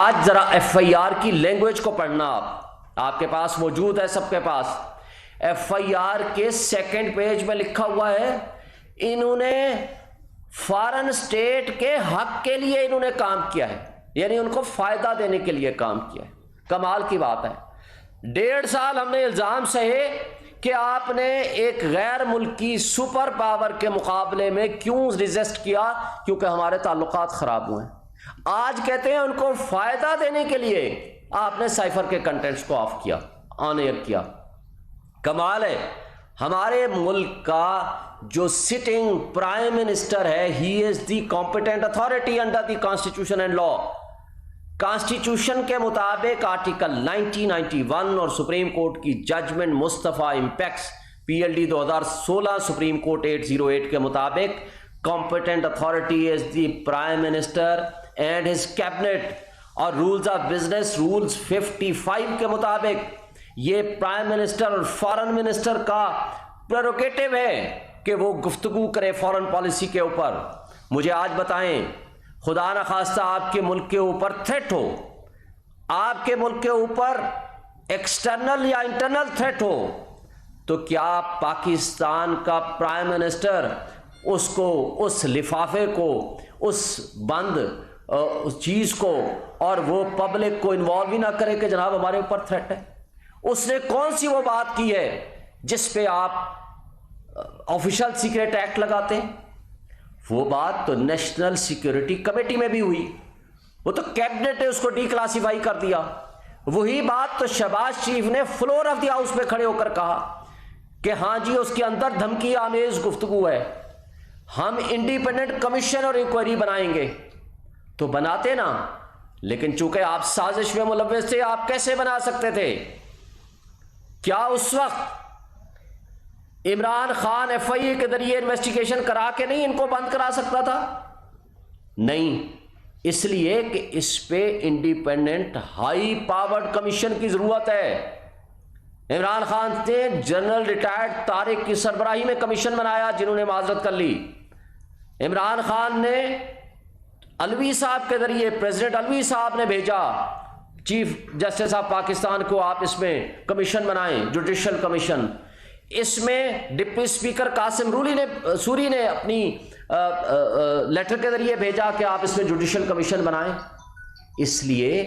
آج ذرا F I R کی لینگویج کو پڑھنا آپ کے پاس موجود ہے، سب کے پاس۔ ایف آئی آر کے سیکنڈ پیج میں لکھا ہوا ہے انہوں نے فارن اسٹیٹ کے حق کے لیے انہوں نے کام کیا ہے، یعنی ان کو فائدہ دینے کے لیے کام کیا ہے۔ کمال کی بات ہے۔ 1.5 سال ہم نے الزام سہے کہ آپ نے ایک غیر ملکی سپر پاور کے مقابلے میں کیوں ریزسٹ کیا؟ کیونکہ ہمارے تعلقات خراب ہوئے ہیں۔ آج کہتے ہیں ان کو فائدہ دینے کے لیے آپ نے سائفر کے کنٹینٹس کو آف کیا، آن ایئر کیا۔ کمال ہے۔ ہمارے ملک کا جو سٹنگ پرائم منسٹر ہے، he is the competent authority under the constitution and law. Constitution کے مطابق آرٹیکل 1991 اور سپریم کورٹ کی judgement Mustafa Impex PLD 2016 supreme court 808 کے مطابق competent authority is the prime minister and his cabinet, اور رولز آف بزنس رولز 55 کے مطابق یہ پرائم منسٹر اور فارن منسٹر کا پریروگیٹو ہے کہ وہ گفتگو کرے فارن پالیسی کے اوپر۔ مجھے آج بتائیں، خدا نخواستہ آپ کے ملک کے اوپر تھریٹ ہو، آپ کے ملک کے اوپر ایکسٹرنل یا انٹرنل تھریٹ ہو، تو کیا پاکستان کا پرائم منسٹر اس کو، اس لفافے کو، اس بند اس چیز کو اور وہ پبلک کو انوالو ہی نہ کرے کہ جناب ہمارے اوپر تھریٹ ہے؟ اس نے کون سی وہ بات کی ہے جس پہ آپ آفیشل سیکریٹ ایکٹ لگاتے ہیں؟ وہ بات تو نیشنل سیکیورٹی کمیٹی میں بھی ہوئی، وہ تو کیبنٹ نے اس کو ڈی کلاسیفائی کر دیا۔ وہی بات تو شہباز شریف نے فلور آف دی ہاؤس پہ کھڑے ہو کر کہا کہ ہاں جی اس کے اندر دھمکی آمیز گفتگو ہے، ہم انڈیپینڈنٹ کمیشن اور انکوائری بنائیں گے۔ تو بناتے نا، لیکن چونکہ آپ سازش میں ملوث تھے، آپ کیسے بنا سکتے تھے؟ کیا اس وقت عمران خان FIA کے ذریعے انویسٹیگیشن کرا کے نہیں ان کو بند کرا سکتا تھا؟ نہیں، اس لیے کہ اس پہ انڈیپینڈنٹ ہائی پاورڈ کمیشن کی ضرورت ہے۔ عمران خان نے جنرل ریٹائرڈ طارق کی سربراہی میں کمیشن بنایا جنہوں نے معذرت کر لی۔ عمران خان نے علوی صاحب کے ذریعے، پریزیڈنٹ علوی صاحب نے بھیجا چیف جسٹس آف پاکستان کو، آپ اس میں کمیشن بنائیں، جوڈیشل کمیشن۔ اس میں ڈپٹی اسپیکر قاسم سوری نے اپنی لیٹر کے ذریعے بھیجا کہ آپ اس میں جوڈیشل کمیشن بنائیں، اس لیے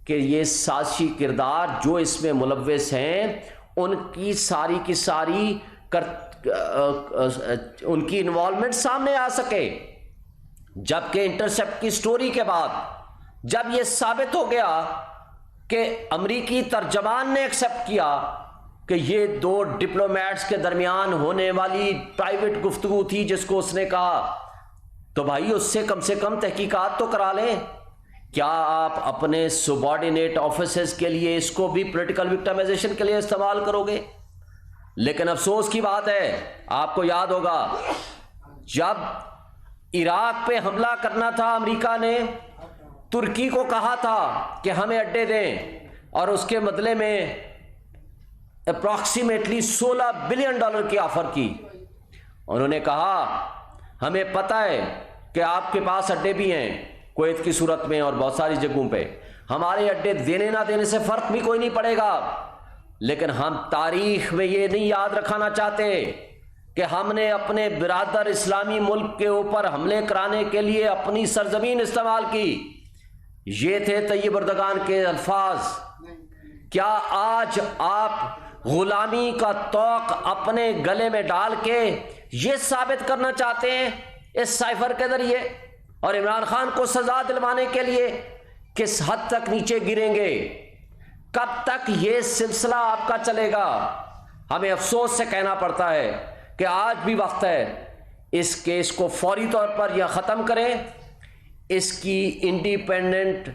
کہ یہ سازشی کردار جو اس میں ملوث ہیں ان کی ساری کی ساری ان کی انوالومنٹ سامنے آ سکے۔ جبکہ انٹرسیپٹ کی سٹوری کے بعد جب یہ ثابت ہو گیا کہ امریکی ترجمان نے ایکسپٹ کیا کہ یہ دو ڈپلومیٹس کے درمیان ہونے والی پرائیویٹ گفتگو تھی جس کو اس نے کہا، تو بھائی اس سے کم تحقیقات تو کرا لیں۔ کیا آپ اپنے سبارڈینیٹ آفیسز کے لیے اس کو بھی پولیٹیکل وکٹمائزیشن کے لیے استعمال کرو گے؟ لیکن افسوس کی بات ہے، آپ کو یاد ہوگا جب عراق پہ حملہ کرنا تھا، امریکہ نے ترکی کو کہا تھا کہ ہمیں اڈے دیں، اور اس کے بدلے میں اپروکسیمیٹلی $16 بلین کی آفر کی۔ انہوں نے کہا ہمیں پتہ ہے کہ آپ کے پاس اڈے بھی ہیں کویت کی صورت میں اور بہت ساری جگہوں پہ، ہمارے اڈے دینے نہ دینے سے فرق بھی کوئی نہیں پڑے گا، لیکن ہم تاریخ میں یہ نہیں یاد رکھانا چاہتے کہ ہم نے اپنے برادر اسلامی ملک کے اوپر حملے کرانے کے لیے اپنی سرزمین استعمال کی۔ یہ تھے طیب اردگان کے الفاظ۔ کیا آج آپ غلامی کا طوق اپنے گلے میں ڈال کے یہ ثابت کرنا چاہتے ہیں اس سائفر کے ذریعے اور عمران خان کو سزا دلوانے کے لیے کس حد تک نیچے گریں گے؟ کب تک یہ سلسلہ آپ کا چلے گا؟ ہمیں افسوس سے کہنا پڑتا ہے کہ آج بھی وقت ہے اس کیس کو فوری طور پر یا ختم کریں، اس کی انڈیپینڈنٹ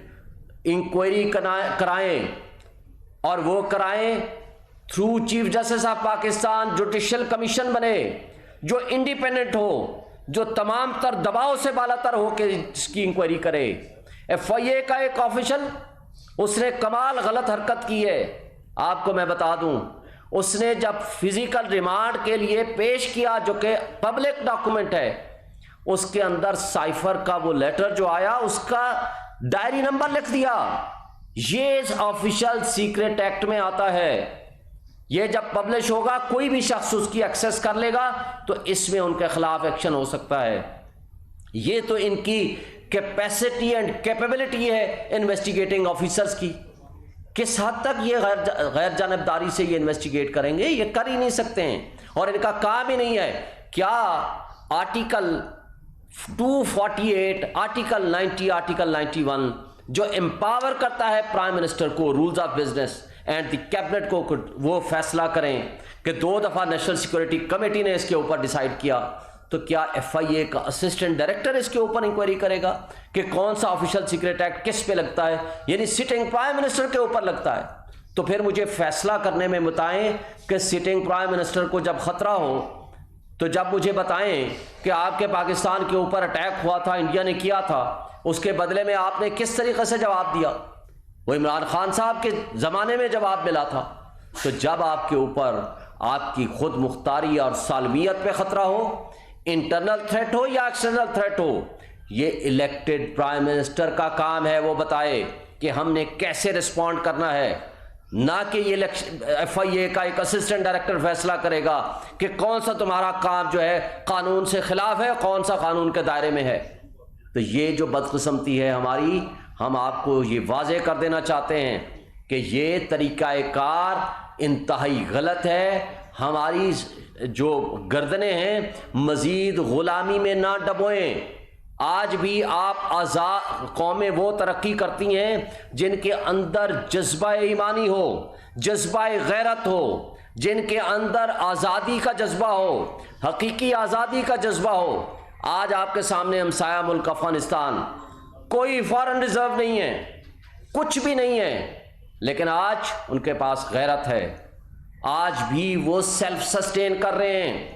انکوائری کرائیں، اور وہ کرائیں through chief justice of Pakistan. Judicial commission بنے جو انڈیپینڈنٹ ہو، جو تمام تر دباؤ سے بالا تر ہو کے اس کی انکوائری کرے۔ FIA کا ایک آفیشل، اس نے کمال غلط حرکت کی ہے، آپ کو میں بتا دوں۔ اس نے جب فزیکل ریمانڈ کے لیے پیش کیا جو کہ پبلک ڈاکومنٹ ہے، اس کے اندر سائفر کا وہ لیٹر جو آیا اس کا ڈائری نمبر لکھ دیا. یہ آفیشل سیکرٹ ایکٹ میں آتا ہے. یہ جب پبلش ہوگا کوئی بھی شخص اس کی ایکسس کر لے گا تو اس میں ان کے خلاف ایکشن ہو سکتا ہے. یہ تو ان کی کیپیسٹی اینڈ کیپیبلٹی ہے انویسٹیگیٹنگ آفیسرز کی. کس حد تک یہ غیر جانبداری سے یہ انویسٹیگیٹ کریں گے؟ یہ کر ہی نہیں سکتے ہیں اور ان کا کام ہی نہیں ہے. کیا آرٹیکل 248 آرٹیکل 90 آرٹیکل 91 جو امپاور کرتا ہے پرائم منسٹر کو rules of business and the cabinet کو وہ فیصلہ کریں کہ 2 دفعہ نیشنل سیکورٹی کمیٹی نے اس کے اوپر ڈیسائیڈ کیا، تو کیا ایف آئی اے کا اسسٹنٹ ڈائریکٹر اس کے اوپر انکوائری کرے گا کہ کون سا آفیشل سیکرٹ ایکٹ کس پہ لگتا ہے؟ یعنی سٹنگ پرائم منسٹر کے اوپر لگتا ہے. تو پھر مجھے فیصلہ کرنے میں بتائیں کہ سٹنگ پرائم منسٹر کو جب خطرہ ہو تو جب مجھے بتائیں کہ آپ کے پاکستان کے اوپر اٹیک ہوا تھا، انڈیا نے کیا تھا، اس کے بدلے میں آپ نے کس طریقے سے جواب دیا؟ وہ عمران خان صاحب کے زمانے میں جواب ملا تھا. تو جب آپ کے اوپر آپ کی خود مختاری اور سالمیت پہ خطرہ ہو، انٹرنل تھریٹ ہو یا ایکسٹرنل تھریٹ ہو، یہ الیکٹڈ پرائم منسٹر کا کام ہے وہ بتائے کہ ہم نے کیسے رسپونڈ کرنا ہے، نہ کہ یہ ایف آئی اے کا ایک اسسٹنٹ ڈائریکٹر فیصلہ کرے گا کہ کون سا تمہارا کام جو ہے قانون سے خلاف ہے، کون سا قانون کے دائرے میں ہے. تو یہ جو بدقسمتی ہے ہماری، ہم آپ کو یہ واضح کر دینا چاہتے ہیں کہ یہ طریقہ کار انتہائی غلط ہے. ہماری جو گردنیں ہیں مزید غلامی میں نہ ڈبوئیں. آج بھی آپ آزاد قومیں وہ ترقی کرتی ہیں جن کے اندر جذبہ ایمانی ہو، جذبہ غیرت ہو، جن کے اندر آزادی کا جذبہ ہو، حقیقی آزادی کا جذبہ ہو. آج آپ کے سامنے ہمسایہ ملک افغانستان، کوئی فارن ریزرو نہیں ہے، کچھ بھی نہیں ہے، لیکن آج ان کے پاس غیرت ہے. آج بھی وہ سیلف سسٹین کر رہے ہیں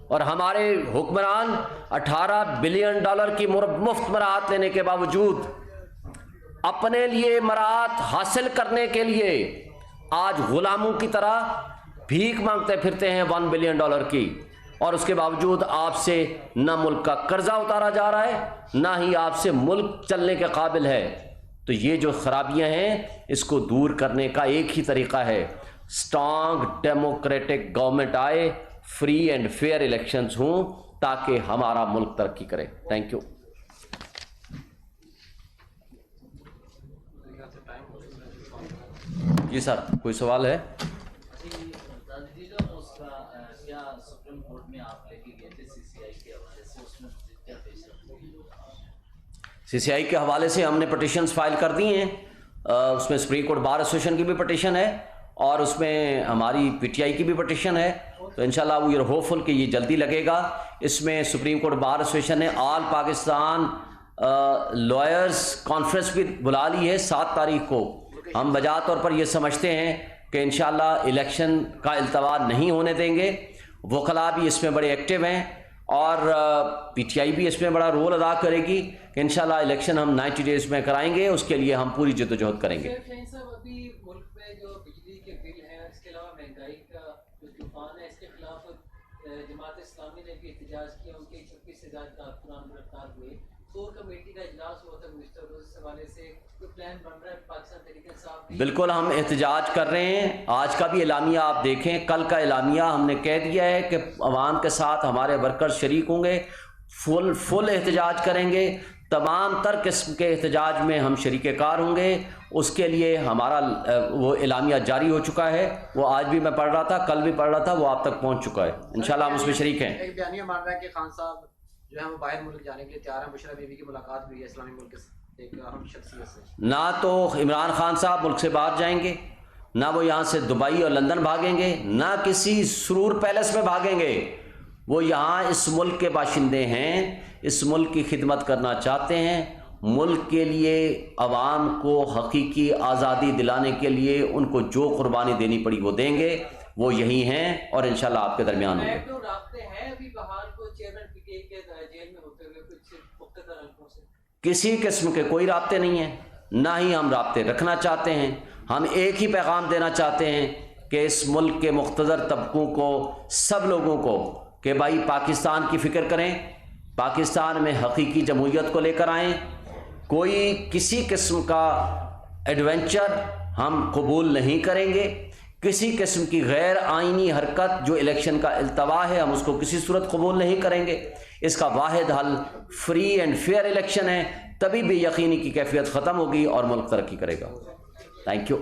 اور ہمارے حکمران $18 بلین کی مفت مراعات لینے کے باوجود اپنے لیے مراعات حاصل کرنے کے لیے آج غلاموں کی طرح بھیک مانگتے پھرتے ہیں $1 بلین کی، اور اس کے باوجود آپ سے نہ ملک کا قرضہ اتارا جا رہا ہے، نہ ہی آپ سے ملک چلنے کے قابل ہے. تو یہ جو خرابیاں ہیں اس کو دور کرنے کا ایک ہی طریقہ ہے، اسٹرانگ ڈیموکریٹک گورنمنٹ آئے، فری اینڈ فیئر الیکشنز ہوں تاکہ ہمارا ملک ترقی کرے. Thank you. جی سر، کوئی سوال ہے؟ سی سی آئی کے حوالے سے ہم نے پٹیشنز فائل کر دی ہیں. اس میں سپریم کورٹ بار ایسوسیشن کی بھی پٹیشن ہے اور اس میں ہماری پی ٹی آئی کی بھی پٹیشن ہے. تو انشاءاللہ وی آر ہوپفل کہ یہ جلدی لگے گا. اس میں سپریم کورٹ بار ایسوسیشن نے آل پاکستان لائرز کانفرنس بھی بلا لی ہے 7 تاریخ کو. ہم بجا طور پر یہ سمجھتے ہیں کہ انشاءاللہ الیکشن کا التوا نہیں ہونے دیں گے. وکلاء بھی اس میں بڑے ایکٹیو ہیں اور پی ٹی آئی بھی اس میں بڑا رول ادا کرے گی کہ انشاءاللہ الیکشن ہم 90 ڈیز میں کرائیں گے. اس کے لیے ہم پوری جدوجہد کریں گے. ابھی ملک میں جو بجلی کے بل ہیں، اس کے علاوہ مہنگائی کا جو طوفان ہے، اس کے خلاف جماعت اسلامی نے بھی احتجاج کیا. ان کے 26 سے زیادہ کارکنان گرفتار ہوئے. کور کمیٹی کا اجلاس ہوا تھا منسٹر روز اس حوالے سے کوئی پلان بن رہا ہے پاکستان تحریک انصاف؟ بالکل ہم احتجاج کر رہے ہیں. آج کا بھی اعلامیہ آپ دیکھیں، کل کا اعلامیہ ہم نے کہہ دیا ہے کہ عوام کے ساتھ ہمارے ورکر شریک ہوں گے، فل احتجاج کریں گے. تمام تر قسم کے احتجاج میں ہم شریک کار ہوں گے. اس کے لیے ہمارا وہ اعلامیہ جاری ہو چکا ہے. وہ آج بھی میں پڑھ رہا تھا، کل بھی پڑھ رہا تھا، وہ آپ تک پہنچ چکا ہے. انشاءاللہ ہم اس میں شریک ہیں. ایک بیانیہ مان رہا ہے کہ خان صاحب جو ہے وہ باہر ملک جانے کے لیے تیار ہیں. بشرا بیوی کی ملاقات ہوئی ہے اسلامی ملک کے ایک اہم شخصیت سے. نہ تو عمران خان صاحب ملک سے باہر جائیں گے، نہ وہ یہاں سے دبئی اور لندن بھاگیں گے، نہ کسی سرور پیلس میں بھاگیں گے. وہ یہاں اس ملک کے باشندے ہیں، اس ملک کی خدمت کرنا چاہتے ہیں. ملک کے لیے عوام کو حقیقی آزادی دلانے کے لیے ان کو جو قربانی دینی پڑی وہ دیں گے. وہ یہی ہیں اور انشاءاللہ آپ کے درمیان ہوں گے. کسی قسم کے کوئی رابطے نہیں ہیں، نہ ہی ہم رابطے رکھنا چاہتے ہیں. ہم ایک ہی پیغام دینا چاہتے ہیں کہ اس ملک کے مقتدر طبقوں کو، سب لوگوں کو، کہ بھائی پاکستان کی فکر کریں، پاکستان میں حقیقی جمہوریت کو لے کر آئیں. کوئی کسی قسم کا ایڈونچر ہم قبول نہیں کریں گے، کسی قسم کی غیر آئینی حرکت جو الیکشن کا التوا ہے ہم اس کو کسی صورت قبول نہیں کریں گے۔ اس کا واحد حل فری اینڈ فیئر الیکشن ہے، تبھی بے یقینی کی کیفیت ختم ہوگی اور ملک ترقی کرے گا۔ Thank you.